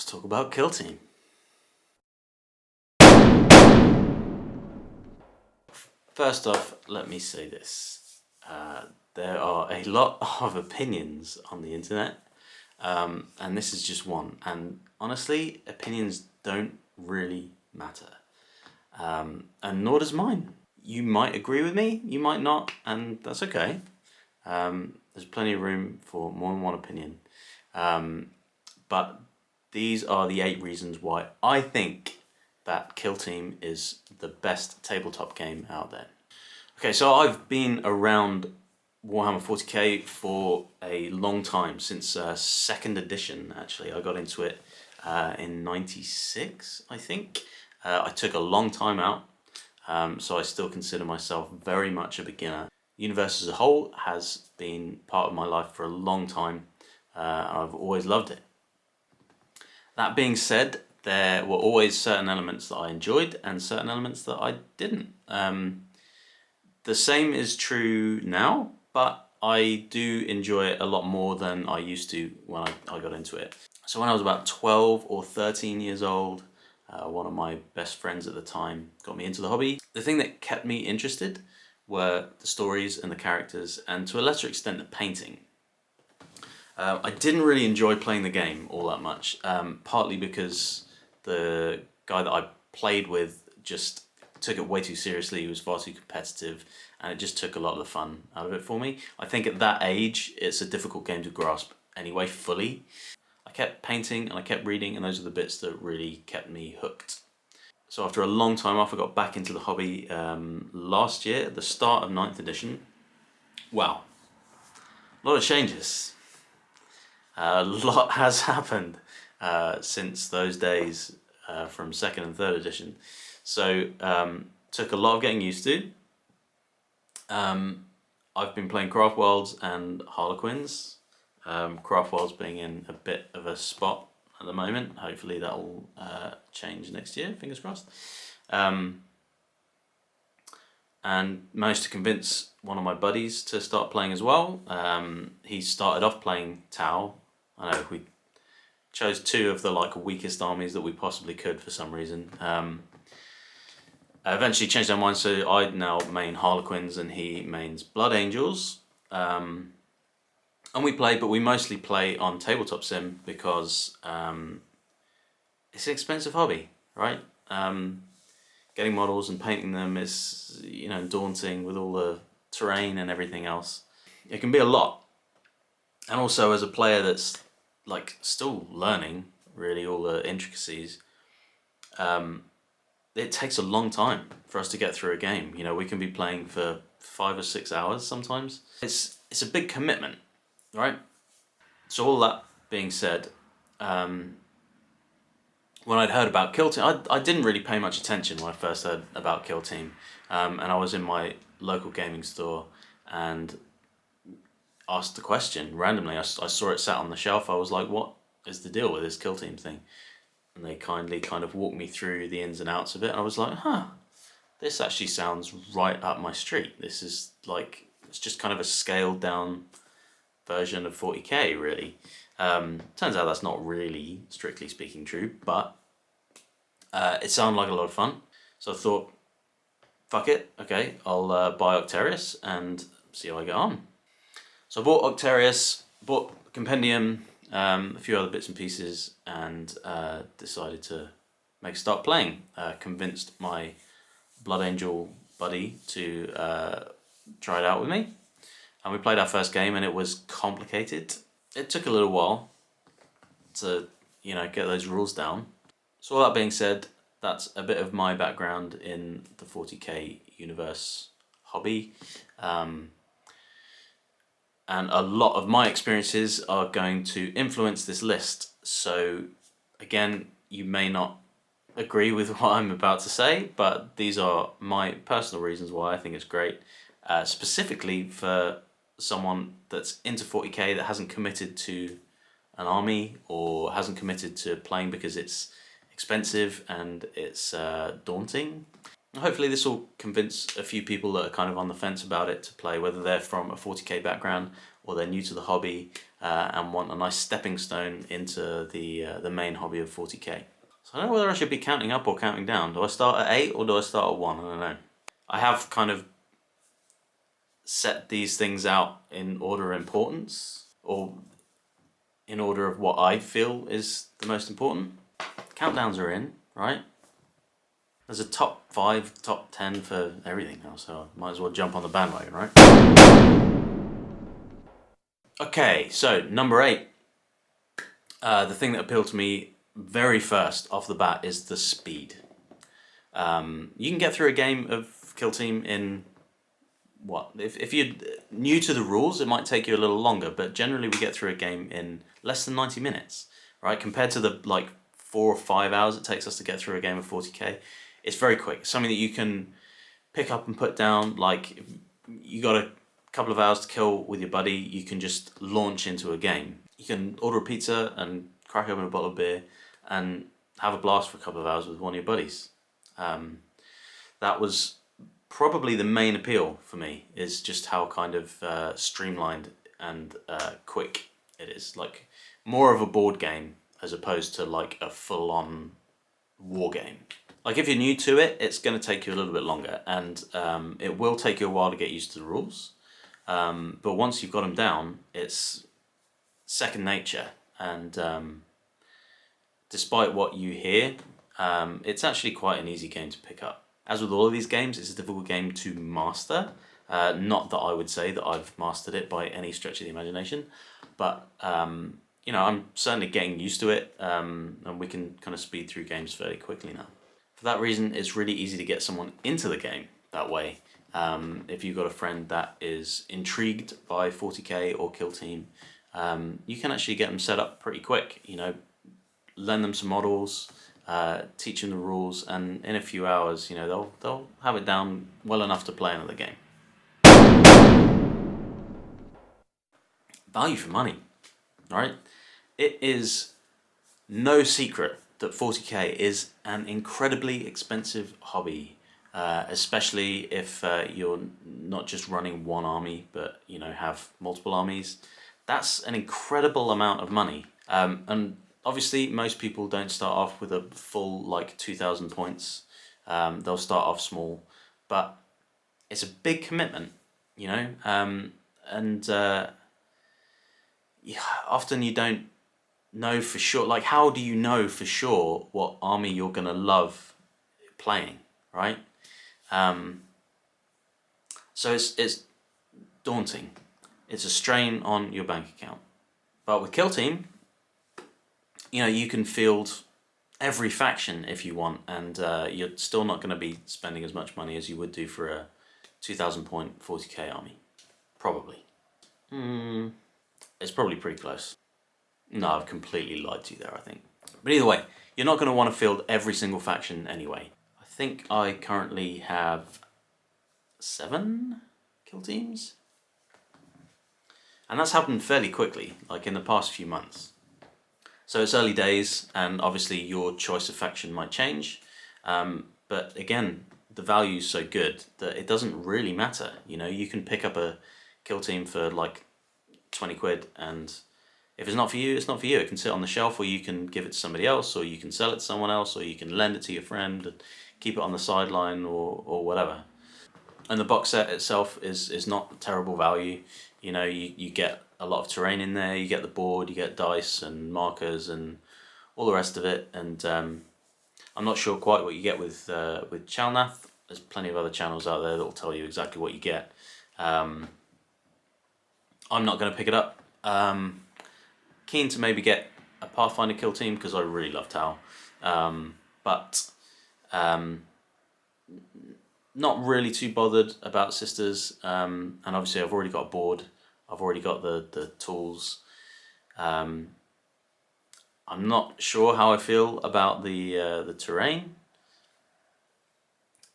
talk about Kill Team. First off, let me say this. There are a lot of opinions on the internet, and this is just one. And honestly, opinions don't really matter. And nor does mine. You might agree with me, you might not, and that's okay. There's plenty of room for more than one opinion. But these are the 8 reasons why I think that Kill Team is the best tabletop game out there. Okay, so I've been around Warhammer 40k for a long time, since 2nd edition actually. I got into it in 96, I think. I took a long time out, so I still consider myself very much a beginner. The universe as a whole has been part of my life for a long time, and I've always loved it. That being said, there were always certain elements that I enjoyed and certain elements that I didn't. The same is true now, but I do enjoy it a lot more than I used to when I got into it. So when I was about 12 or 13 years old, one of my best friends at the time got me into the hobby. The thing that kept me interested were the stories and the characters, and to a lesser extent the painting. I didn't really enjoy playing the game all that much, partly because the guy that I played with just took it way too seriously. He was far too competitive, and it just took a lot of the fun out of it for me. I think at that age, it's a difficult game to grasp anyway, fully. I kept painting and I kept reading, and those are the bits that really kept me hooked. So after a long time off, I got back into the hobby last year, at the start of 9th edition. Wow, a lot of changes. A lot has happened since those days from 2nd and 3rd edition. So took a lot of getting used to. I've been playing Craft Worlds and Harlequins. Craft Worlds being in a bit of a spot at the moment. Hopefully that will change next year, fingers crossed. And managed to convince one of my buddies to start playing as well. He started off playing Tau. I know we chose 2 of the weakest armies that we possibly could for some reason. I eventually changed our minds, so I now main Harlequins and he mains Blood Angels. And we play, but we mostly play on Tabletop Sim because it's an expensive hobby, right? Getting models and painting them is, daunting with all the terrain and everything else. It can be a lot. And also as a player that's still learning really all the intricacies, it takes a long time for us to get through a game. We can be playing for 5 or 6 hours sometimes. It's a big commitment, right? So all that being said, when I'd heard about Kill Team, I didn't really pay much attention when I first heard about Kill Team, and I was in my local gaming store and asked the question randomly. I saw it sat on the shelf. I was like, what is the deal with this Kill Team thing? And they kindly kind of walked me through the ins and outs of it, and I was like, this actually sounds right up my street. This is it's just kind of a scaled down version of 40k, really. Turns out that's not really, strictly speaking, true, but it sounded like a lot of fun. So I thought, fuck it, okay, I'll buy Octarius and see how I get on. So I bought Octarius, bought Compendium, a few other bits and pieces, and decided to make a start playing. Convinced my Blood Angel buddy to try it out with me. And we played our first game, and it was complicated. It took a little while to, get those rules down. So all that being said, that's a bit of my background in the 40k universe hobby. And a lot of my experiences are going to influence this list. So again, you may not agree with what I'm about to say, but these are my personal reasons why I think it's great. Specifically for someone that's into 40k that hasn't committed to an army or hasn't committed to playing because it's expensive and it's daunting. Hopefully this will convince a few people that are kind of on the fence about it to play, whether they're from a 40k background or they're new to the hobby and want a nice stepping stone into the main hobby of 40k. So I don't know whether I should be counting up or counting down. Do I start at 8 or do I start at 1? I don't know. I have kind of set these things out in order of importance, or in order of what I feel is the most important. Countdowns are in, right? There's a top 5, top 10 for everything now, so I might as well jump on the bandwagon, right? Okay, so number 8. The thing that appealed to me very first off the bat is the speed. You can get through a game of Kill Team in what? If you're new to the rules, it might take you a little longer, but generally we get through a game in less than 90 minutes, right? Compared to the like 4 or 5 hours it takes us to get through a game of 40k, it's very quick. Something that you can pick up and put down. Like, you got a couple of hours to kill with your buddy, you can just launch into a game. You can order a pizza and crack open a bottle of beer and have a blast for a couple of hours with one of your buddies. That was probably the main appeal for me, is just how kind of streamlined and quick it is. Like, more of a board game as opposed to like a full-on war game. Like, if you're new to it, it's going to take you a little bit longer, and it will take you a while to get used to the rules. But once you've got them down, it's second nature, and despite what you hear, it's actually quite an easy game to pick up. As with all of these games, it's a difficult game to master. Not that I would say that I've mastered it by any stretch of the imagination, but you know, I'm certainly getting used to it, and we can kind of speed through games fairly quickly now. For that reason, it's really easy to get someone into the game that way. If you've got a friend that is intrigued by 40k or Kill Team, you can actually get them set up pretty quick. You know, lend them some models, teach them the rules, and in a few hours, you know, they'll have it down well enough to play another game. Value for money, right? It is no secret that 40k is an incredibly expensive hobby, especially if you're not just running one army, but you know, have multiple armies. That's an incredible amount of money, and obviously most people don't start off with a full like 2,000 points. They'll start off small, but it's a big commitment, you know, and yeah, often you don't know for sure. Like, how do you know for sure what army you're gonna love playing, right? So it's daunting. It's a strain on your bank account. But with Kill Team, you know, you can field every faction if you want, and you're still not going to be spending as much money as you would do for a 2,000 point 40k army. Probably. It's probably pretty close. No, I've completely lied to you there, I think. But either way, you're not going to want to field every single faction anyway. I think I currently have 7 Kill Teams. And that's happened fairly quickly, like in the past few months. So it's early days, and obviously your choice of faction might change. But again, the value is so good that it doesn't really matter. You know, you can pick up a Kill Team for like 20 quid, and if it's not for you, it's not for you. It can sit on the shelf, or you can give it to somebody else, or you can sell it to someone else, or you can lend it to your friend and keep it on the sideline, or whatever. And the box set itself is not terrible value. You know, you get a lot of terrain in there, you get the board, you get dice and markers and all the rest of it. And I'm not sure quite what you get with Chalnath. There's plenty of other channels out there that will tell you exactly what you get. I'm not going to pick it up. Keen to maybe get a Pathfinder Kill Team because I really love Tau. But not really too bothered about Sisters, and obviously I've already got a board, I've already got the tools. I'm not sure how I feel about the terrain,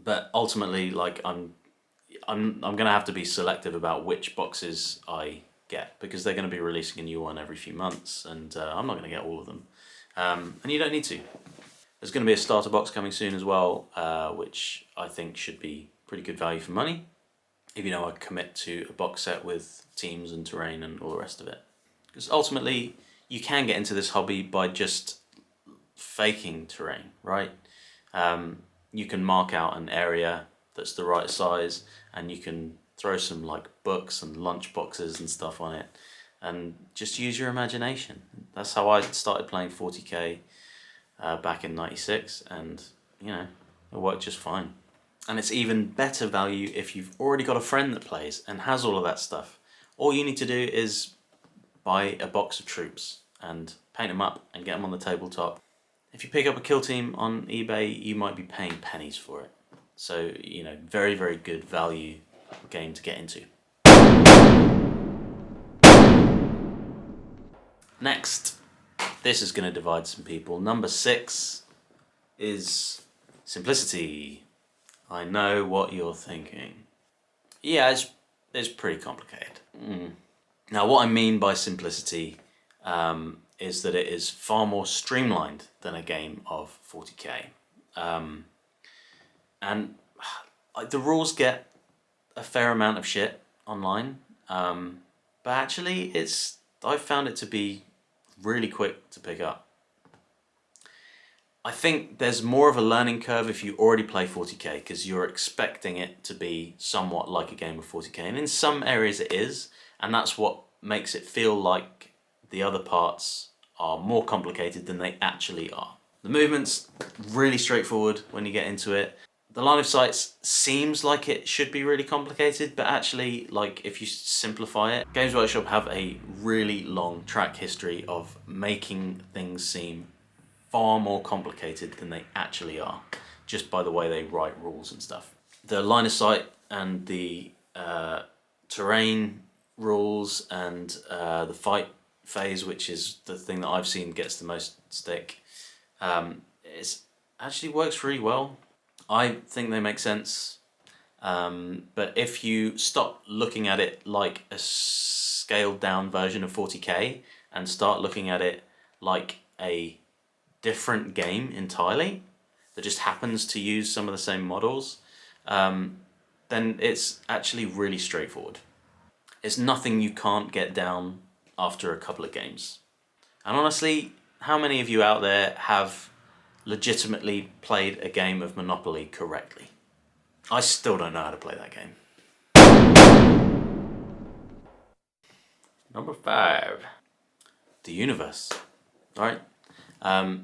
but ultimately, like, I'm gonna have to be selective about which boxes I get, because they're gonna be releasing a new one every few months, and I'm not gonna get all of them, and you don't need to. There's going to be a starter box coming soon as well, which I think should be pretty good value for money if you know I commit to a box set with teams and terrain and all the rest of it. Because ultimately, you can get into this hobby by just faking terrain, right? You can mark out an area that's the right size, and you can throw some like books and lunch boxes and stuff on it, and just use your imagination. That's how I started playing 40k back in '96, and you know, it worked just fine. And it's even better value if you've already got a friend that plays and has all of that stuff. All you need to do is buy a box of troops and paint them up and get them on the tabletop. If you pick up a kill team on eBay, you might be paying pennies for it. So, you know, very, very good value game to get into. Next, this is going to divide some people. Number 6 is simplicity. I know what you're thinking. Yeah, it's pretty complicated. Now, what I mean by simplicity is that it is far more streamlined than a game of 40k. And the rules get a fair amount of shit online, but actually I've found it to be really quick to pick up. I think there's more of a learning curve if you already play 40k, because you're expecting it to be somewhat like a game of 40k, and in some areas it is, and that's what makes it feel like the other parts are more complicated than they actually are. The movement's really straightforward when you get into it. The line of sight seems like it should be really complicated, but actually, like, if you simplify it, Games Workshop have a really long track history of making things seem far more complicated than they actually are, just by the way they write rules and stuff. The line of sight and the terrain rules and the fight phase, which is the thing that I've seen gets the most stick, it actually works really well. I think they make sense, but if you stop looking at it like a scaled down version of 40k and start looking at it like a different game entirely that just happens to use some of the same models, then it's actually really straightforward. It's nothing you can't get down after a couple of games. And honestly, how many of you out there have legitimately played a game of Monopoly correctly? I still don't know how to play that game. Number 5. The universe. Right?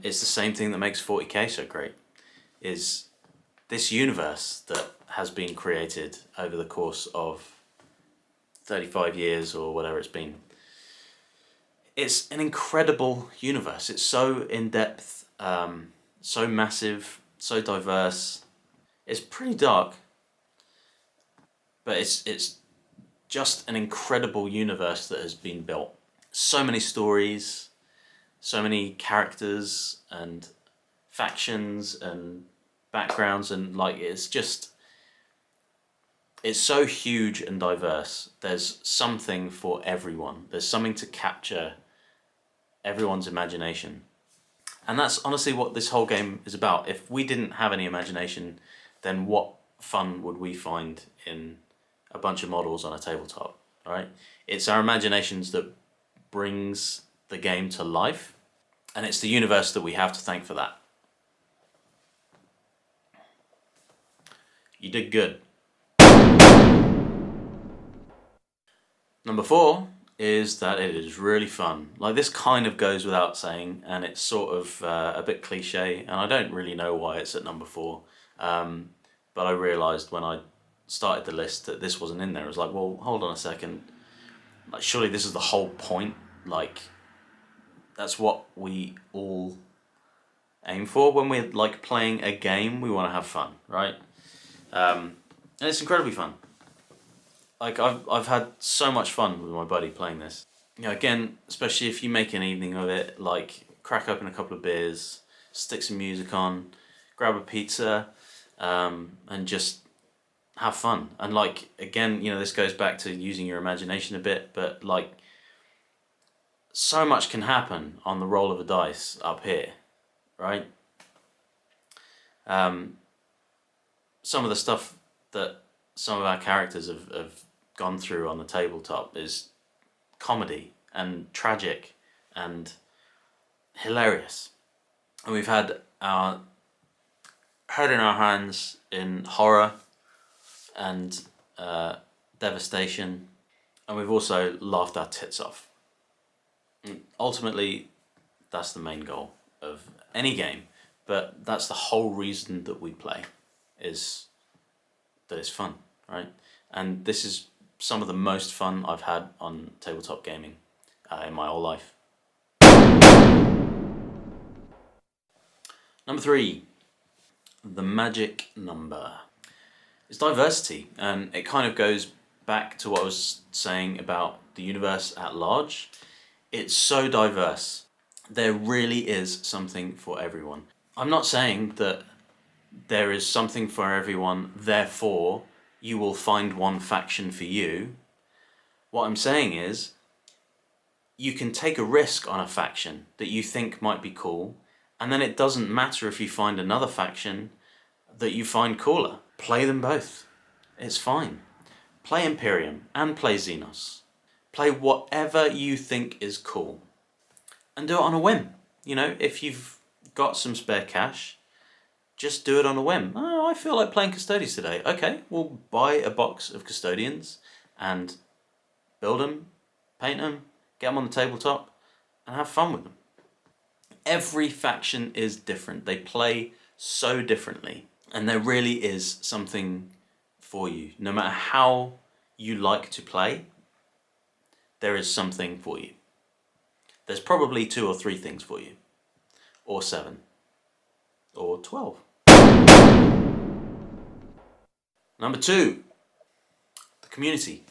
It's the same thing that makes 40k so great. Is this universe that has been created over the course of 35 years or whatever it's been. It's an incredible universe. It's so in-depth, so massive, so diverse. It's pretty dark, but it's just an incredible universe that has been built. So many stories, so many characters and factions and backgrounds, and like it's so huge and diverse. There's something for everyone. There's something to capture everyone's imagination. And that's honestly what this whole game is about. If we didn't have any imagination, then what fun would we find in a bunch of models on a tabletop, right? It's our imaginations that brings the game to life, and it's the universe that we have to thank for that. You did good. Number 4 is that it is really fun. Like, this kind of goes without saying, and it's sort of a bit cliche, and I don't really know why it's at number 4. But I realised when I started the list that this wasn't in there. I was like, well, hold on a second. Like, surely this is the whole point. Like, that's what we all aim for when we're like playing a game. We want to have fun, right? And it's incredibly fun. Like, I've had so much fun with my buddy playing this. You know, again, especially if you make an evening of it, like crack open a couple of beers, stick some music on, grab a pizza, and just have fun. And like, again, you know, this goes back to using your imagination a bit, but like, so much can happen on the roll of a dice up here, right? Some of the stuff that some of our characters have gone through on the tabletop is comedy and tragic and hilarious. And we've had our head in our hands in horror and devastation, and we've also laughed our tits off. And ultimately, that's the main goal of any game, but that's the whole reason that we play, is that it's fun, right? And this is some of the most fun I've had on tabletop gaming in my whole life. Number 3, the magic number. It's diversity, and it kind of goes back to what I was saying about the universe at large. It's so diverse. There really is something for everyone. I'm not saying that there is something for everyone, therefore you will find one faction for you. What I'm saying is, you can take a risk on a faction that you think might be cool, and then it doesn't matter if you find another faction that you find cooler. Play them both. It's fine. Play Imperium and play Xenos. Play whatever you think is cool. And do it on a whim. You know, if you've got some spare cash, just do it on a whim. Oh, I feel like playing Custodians today. Okay, we'll buy a box of Custodians and build them, paint them, get them on the tabletop, and have fun with them. Every faction is different. They play so differently. And there really is something for you. No matter how you like to play, there is something for you. There's probably 2 or 3 things for you. Or 7. Or 12. Number 2, the community.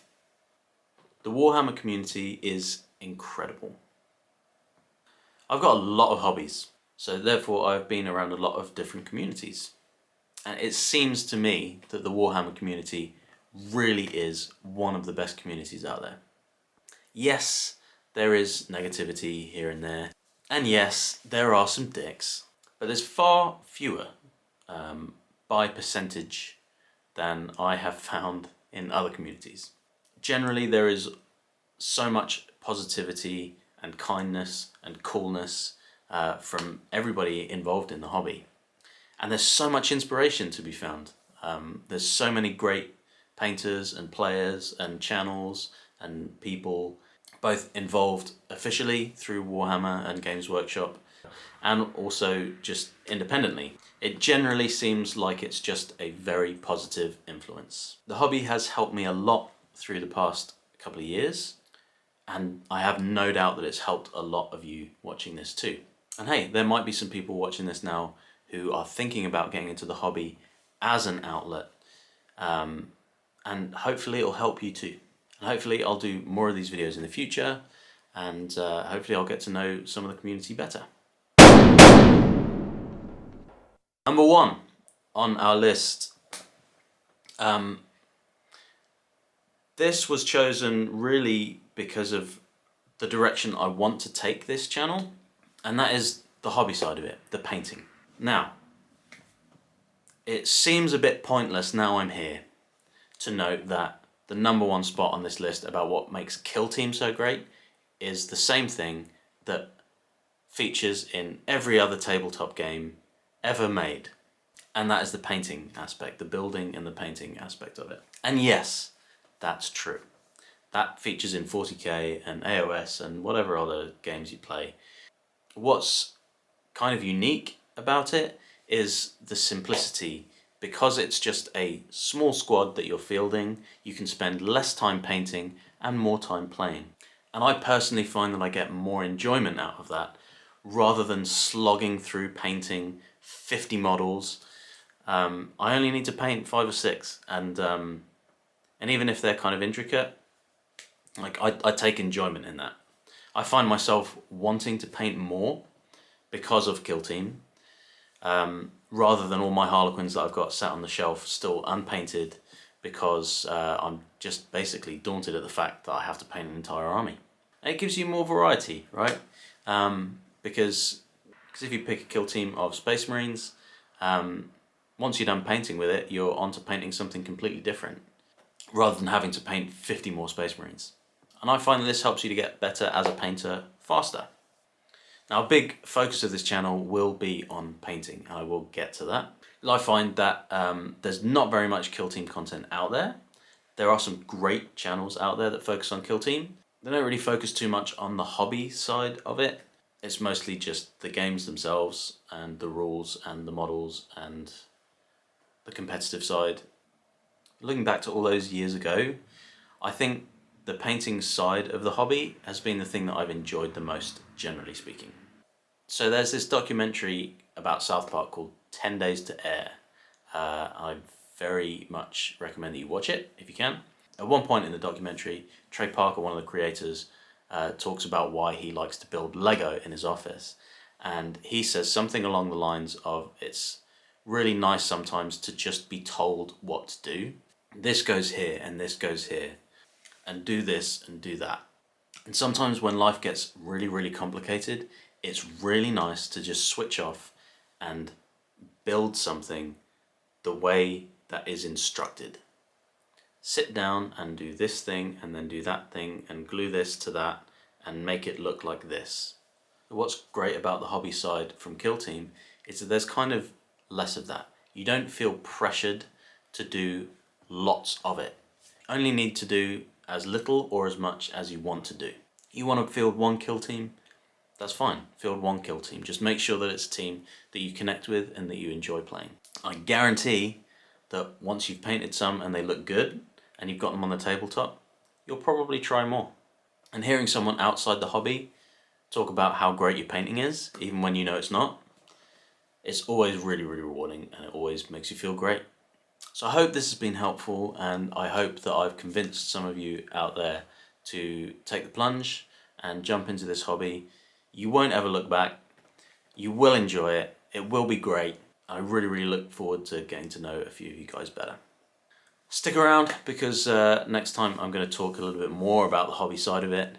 The Warhammer community is incredible. I've got a lot of hobbies, so therefore I've been around a lot of different communities. And it seems to me that the Warhammer community really is one of the best communities out there. Yes, there is negativity here and there. And yes, there are some dicks. But there's far fewer by percentage than I have found in other communities. Generally, there is so much positivity and kindness and coolness from everybody involved in the hobby. And there's so much inspiration to be found. There's so many great painters and players and channels and people both involved officially through Warhammer and Games Workshop and also just independently. It generally seems like it's just a very positive influence. The hobby has helped me a lot through the past couple of years, and I have no doubt that it's helped a lot of you watching this too. And hey, there might be some people watching this now who are thinking about getting into the hobby as an outlet, and hopefully it'll help you too. And hopefully I'll do more of these videos in the future, and hopefully I'll get to know some of the community better. Number 1 on our list. This was chosen really because of the direction I want to take this channel, and that is the hobby side of it, the painting. Now, it seems a bit pointless now I'm here to note that the number 1 spot on this list about what makes Kill Team so great is the same thing that features in every other tabletop game ever made. And that is the painting aspect, the building and the painting aspect of it. And yes, that's true. That features in 40k and AOS and whatever other games you play. What's kind of unique about it is the simplicity. Because it's just a small squad that you're fielding, you can spend less time painting and more time playing. And I personally find that I get more enjoyment out of that rather than slogging through painting 50 models. I only need to paint 5 or 6, and even if they're kind of intricate, like I take enjoyment in that. I find myself wanting to paint more because of Kill Team, rather than all my Harlequins that I've got sat on the shelf still unpainted because I'm just basically daunted at the fact that I have to paint an entire army. And it gives you more variety, right? Because if you pick a Kill Team of Space Marines, Once you're done painting with it, you're on to painting something completely different, rather than having to paint 50 more Space Marines. And I find that this helps you to get better as a painter faster. Now, a big focus of this channel will be on painting, and I will get to that. I find that there's not very much Kill Team content out there. There are some great channels out there that focus on Kill Team. They don't really focus too much on the hobby side of it. It's mostly just the games themselves and the rules and the models and the competitive side. Looking back to all those years ago, I think the painting side of the hobby has been the thing that I've enjoyed the most, generally speaking. So there's this documentary about South Park called 10 Days to Air. I very much recommend that you watch it if you can. At one point in the documentary, Trey Parker, one of the creators, talks about why he likes to build Lego in his office. And he says something along the lines of, it's really nice sometimes to just be told what to do. This goes here and this goes here, and do this and do that. And sometimes when life gets really, really complicated, it's really nice to just switch off and build something the way that is instructed. Sit down and do this thing and then do that thing and glue this to that and make it look like this. What's great about the hobby side from Kill Team is that there's kind of less of that. You don't feel pressured to do lots of it. You only need to do as little or as much as you want to do. You want to field one Kill Team? That's fine. Field one Kill Team. Just make sure that it's a team that you connect with and that you enjoy playing. I guarantee that once you've painted some and they look good and you've got them on the tabletop, you'll probably try more. And hearing someone outside the hobby talk about how great your painting is, even when you know it's not, it's always really, really rewarding, and it always makes you feel great. So I hope this has been helpful, and I hope that I've convinced some of you out there to take the plunge and jump into this hobby. You won't ever look back. You will enjoy it. It will be great. I really, really look forward to getting to know a few of you guys better. Stick around, because next time I'm going to talk a little bit more about the hobby side of it,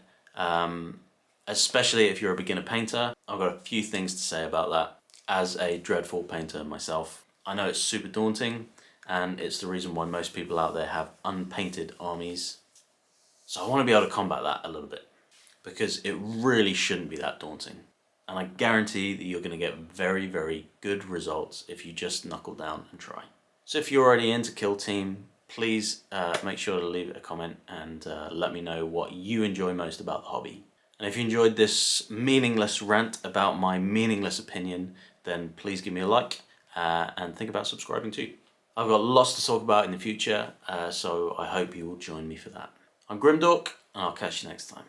especially if you're a beginner painter. I've got a few things to say about that. As a dreadful painter myself, I know it's super daunting, and it's the reason why most people out there have unpainted armies. So I want to be able to combat that a little bit, because it really shouldn't be that daunting. And I guarantee that you're going to get very, very good results if you just knuckle down and try. So if you're already into Kill Team, please make sure to leave a comment and let me know what you enjoy most about the hobby. And if you enjoyed this meaningless rant about my meaningless opinion, then please give me a like and think about subscribing too. I've got lots to talk about in the future, so I hope you will join me for that. I'm Grimdork, and I'll catch you next time.